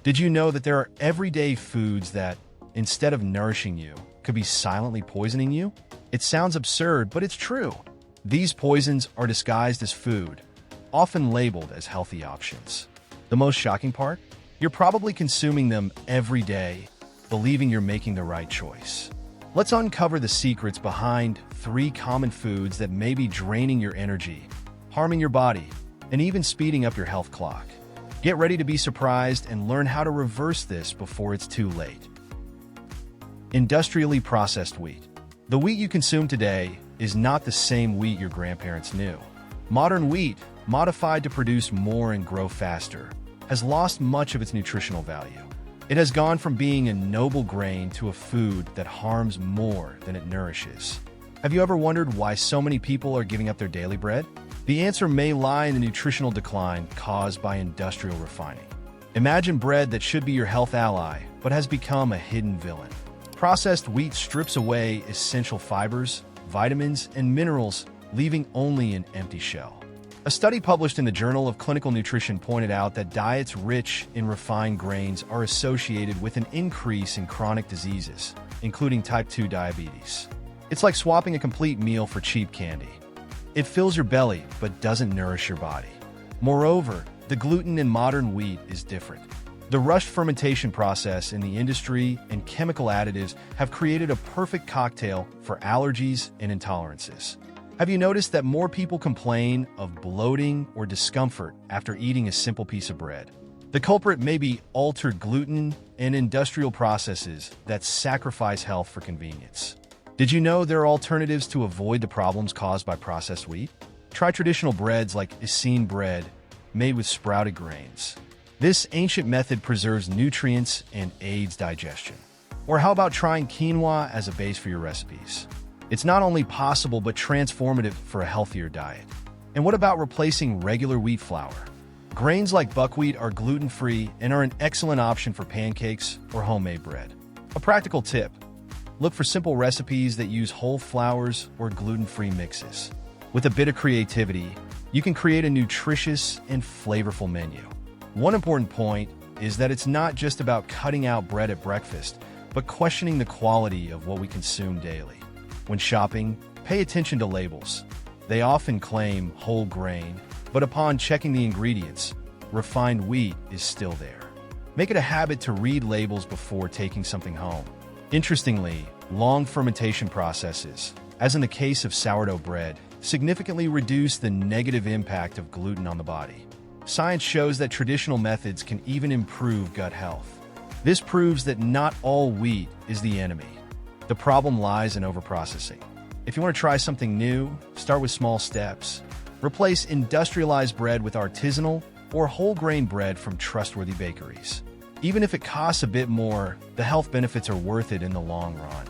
Did you know that there are everyday foods that, instead of nourishing you, could be silently poisoning you? It sounds absurd, but it's true. These poisons are disguised as food, often labeled as healthy options. The most shocking part? You're probably consuming them every day, believing you're making the right choice. Let's uncover the secrets behind 3 common foods that may be draining your energy, harming your body, and even speeding up your health clock. Get ready to be surprised and learn how to reverse this before it's too late. Industrially processed wheat. The wheat you consume today is not the same wheat your grandparents knew. Modern wheat, modified to produce more and grow faster, has lost much of its nutritional value. It has gone from being a noble grain to a food that harms more than it nourishes. Have you ever wondered why so many people are giving up their daily bread? The answer may lie in the nutritional decline caused by industrial refining. Imagine bread that should be your health ally, but has become a hidden villain. Processed wheat strips away essential fibers, vitamins, and minerals, leaving only an empty shell. A study published in the Journal of Clinical Nutrition pointed out that diets rich in refined grains are associated with an increase in chronic diseases, including type 2 diabetes. It's like swapping a complete meal for cheap candy. It fills your belly, but doesn't nourish your body. Moreover, the gluten in modern wheat is different. The rushed fermentation process in the industry and chemical additives have created a perfect cocktail for allergies and intolerances. Have you noticed that more people complain of bloating or discomfort after eating a simple piece of bread? The culprit may be altered gluten and industrial processes that sacrifice health for convenience. Did you know there are alternatives to avoid the problems caused by processed wheat? Try traditional breads like Essene bread, made with sprouted grains. This ancient method preserves nutrients and aids digestion. Or how about trying quinoa as a base for your recipes? It's not only possible but transformative for a healthier diet. And what about replacing regular wheat flour? Grains like buckwheat are gluten-free and are an excellent option for pancakes or homemade bread. A practical tip: look for simple recipes that use whole flours or gluten-free mixes. With a bit of creativity, you can create a nutritious and flavorful menu. One important point is that it's not just about cutting out bread at breakfast, but questioning the quality of what we consume daily. When shopping, pay attention to labels. They often claim whole grain, but upon checking the ingredients, refined wheat is still there. Make it a habit to read labels before taking something home. Interestingly, long fermentation processes, as in the case of sourdough bread, significantly reduce the negative impact of gluten on the body. Science shows that traditional methods can even improve gut health. This proves that not all wheat is the enemy. The problem lies in overprocessing. If you want to try something new, start with small steps. Replace industrialized bread with artisanal or whole grain bread from trustworthy bakeries. Even if it costs a bit more, the health benefits are worth it in the long run.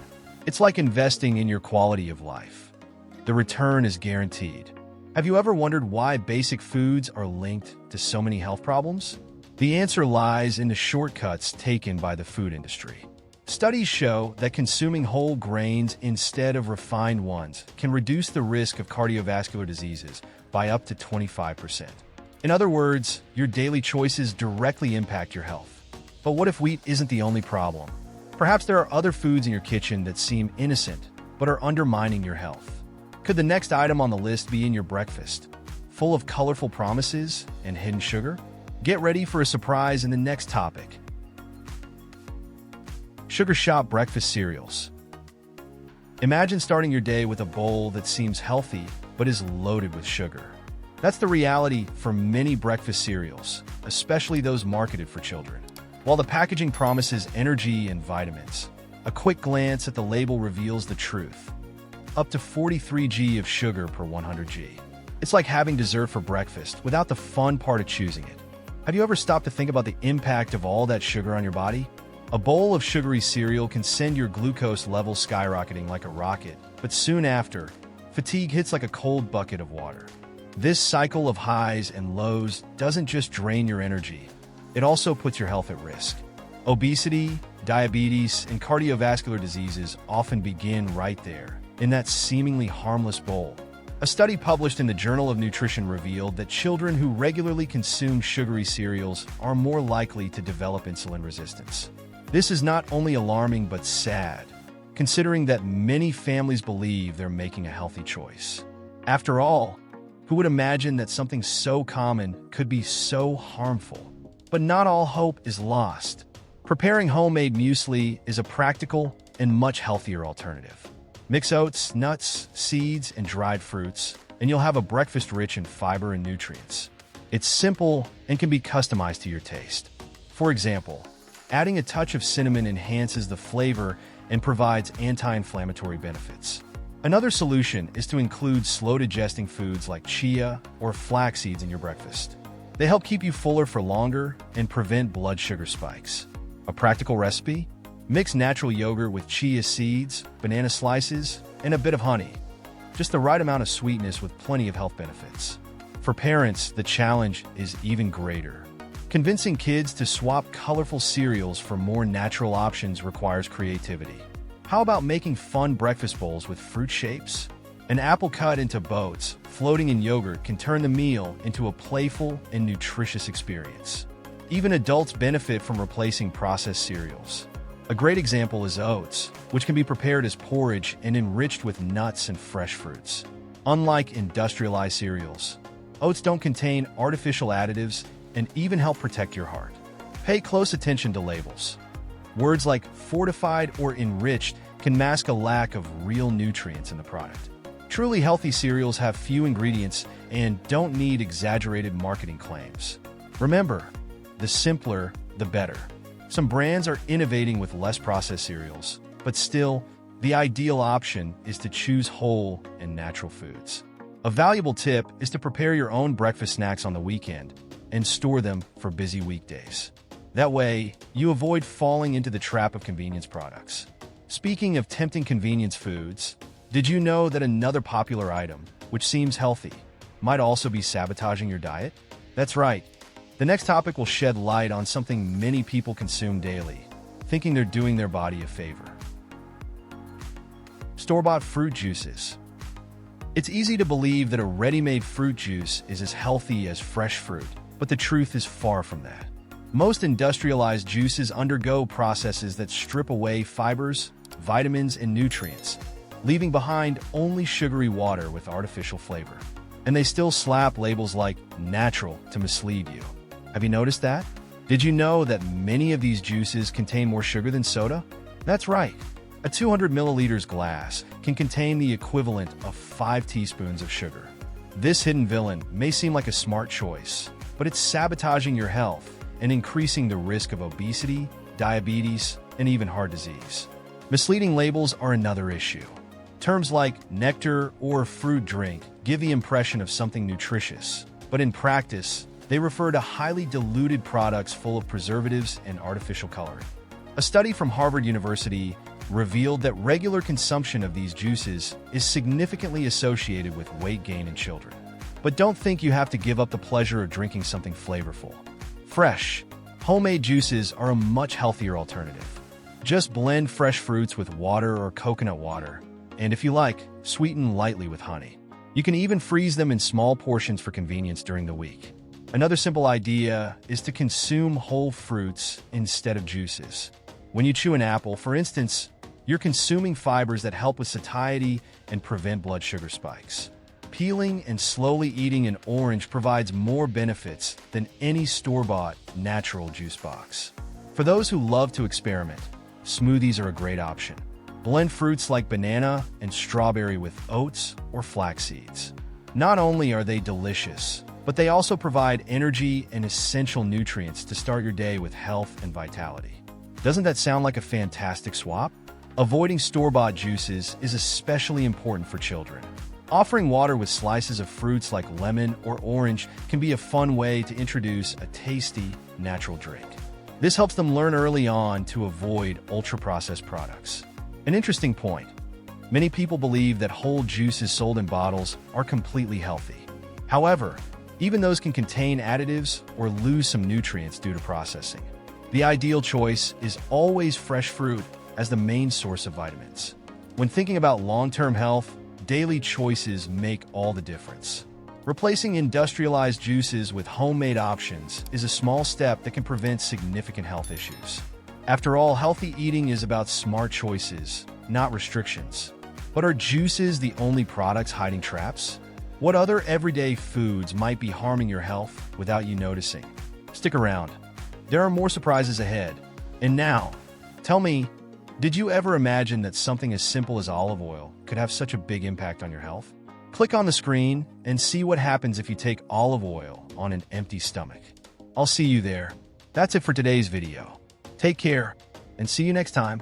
It's like investing in your quality of life. The return is guaranteed. Have you ever wondered why basic foods are linked to so many health problems? The answer lies in the shortcuts taken by the food industry. Studies show that consuming whole grains instead of refined ones can reduce the risk of cardiovascular diseases by up to 25%. In other words, your daily choices directly impact your health. But what if wheat isn't the only problem? Perhaps there are other foods in your kitchen that seem innocent, but are undermining your health. Could the next item on the list be in your breakfast, full of colorful promises and hidden sugar? Get ready for a surprise in the next topic. Sugar Shop breakfast cereals. Imagine starting your day with a bowl that seems healthy, but is loaded with sugar. That's the reality for many breakfast cereals, especially those marketed for children. While the packaging promises energy and vitamins, a quick glance at the label reveals the truth. Up to 43 g of sugar per 100 g. It's like having dessert for breakfast without the fun part of choosing it. Have you ever stopped to think about the impact of all that sugar on your body? A bowl of sugary cereal can send your glucose levels skyrocketing like a rocket, but soon after, fatigue hits like a cold bucket of water. This cycle of highs and lows doesn't just drain your energy, it also puts your health at risk. Obesity, diabetes, and cardiovascular diseases often begin right there, in that seemingly harmless bowl. A study published in the Journal of Nutrition revealed that children who regularly consume sugary cereals are more likely to develop insulin resistance. This is not only alarming but sad, considering that many families believe they're making a healthy choice. After all, who would imagine that something so common could be so harmful? But not all hope is lost. Preparing homemade muesli is a practical and much healthier alternative. Mix oats, nuts, seeds, and dried fruits, and you'll have a breakfast rich in fiber and nutrients. It's simple and can be customized to your taste. For example, adding a touch of cinnamon enhances the flavor and provides anti-inflammatory benefits. Another solution is to include slow-digesting foods like chia or flax seeds in your breakfast. They help keep you fuller for longer and prevent blood sugar spikes. A practical recipe? Mix natural yogurt with chia seeds, banana slices, and a bit of honey. Just the right amount of sweetness with plenty of health benefits. For parents, the challenge is even greater. Convincing kids to swap colorful cereals for more natural options requires creativity. How about making fun breakfast bowls with fruit shapes? An apple cut into boats, floating in yogurt can turn the meal into a playful and nutritious experience. Even adults benefit from replacing processed cereals. A great example is oats, which can be prepared as porridge and enriched with nuts and fresh fruits. Unlike industrialized cereals, oats don't contain artificial additives and even help protect your heart. Pay close attention to labels. Words like fortified or enriched can mask a lack of real nutrients in the product. Truly healthy cereals have few ingredients and don't need exaggerated marketing claims. Remember, the simpler, the better. Some brands are innovating with less processed cereals, but still, the ideal option is to choose whole and natural foods. A valuable tip is to prepare your own breakfast snacks on the weekend and store them for busy weekdays. That way, you avoid falling into the trap of convenience products. Speaking of tempting convenience foods, did you know that another popular item, which seems healthy, might also be sabotaging your diet? That's right. The next topic will shed light on something many people consume daily, thinking they're doing their body a favor. Store-bought fruit juices. It's easy to believe that a ready-made fruit juice is as healthy as fresh fruit, but the truth is far from that. Most industrialized juices undergo processes that strip away fibers, vitamins, and nutrients, leaving behind only sugary water with artificial flavor. And they still slap labels like natural to mislead you. Have you noticed that? Did you know that many of these juices contain more sugar than soda? That's right. A 200 milliliters glass can contain the equivalent of 5 teaspoons of sugar. This hidden villain may seem like a smart choice, but it's sabotaging your health and increasing the risk of obesity, diabetes, and even heart disease. Misleading labels are another issue. Terms like nectar or fruit drink give the impression of something nutritious, but in practice, they refer to highly diluted products full of preservatives and artificial coloring. A study from Harvard University revealed that regular consumption of these juices is significantly associated with weight gain in children. But don't think you have to give up the pleasure of drinking something flavorful. Fresh, homemade juices are a much healthier alternative. Just blend fresh fruits with water or coconut water, and if you like, sweeten lightly with honey. You can even freeze them in small portions for convenience during the week. Another simple idea is to consume whole fruits instead of juices. When you chew an apple, for instance, you're consuming fibers that help with satiety and prevent blood sugar spikes. Peeling and slowly eating an orange provides more benefits than any store-bought natural juice box. For those who love to experiment, smoothies are a great option. Blend fruits like banana and strawberry with oats or flax seeds. Not only are they delicious, but they also provide energy and essential nutrients to start your day with health and vitality. Doesn't that sound like a fantastic swap? Avoiding store-bought juices is especially important for children. Offering water with slices of fruits like lemon or orange can be a fun way to introduce a tasty, natural drink. This helps them learn early on to avoid ultra-processed products. An interesting point. Many people believe that whole juices sold in bottles are completely healthy. However, even those can contain additives or lose some nutrients due to processing. The ideal choice is always fresh fruit as the main source of vitamins. When thinking about long-term health, daily choices make all the difference. Replacing industrialized juices with homemade options is a small step that can prevent significant health issues. After all, healthy eating is about smart choices, not restrictions. But are juices the only products hiding traps? What other everyday foods might be harming your health without you noticing? Stick around. There are more surprises ahead. And now, tell me, did you ever imagine that something as simple as olive oil could have such a big impact on your health? Click on the screen and see what happens if you take olive oil on an empty stomach. I'll see you there. That's it for today's video. Take care, and see you next time.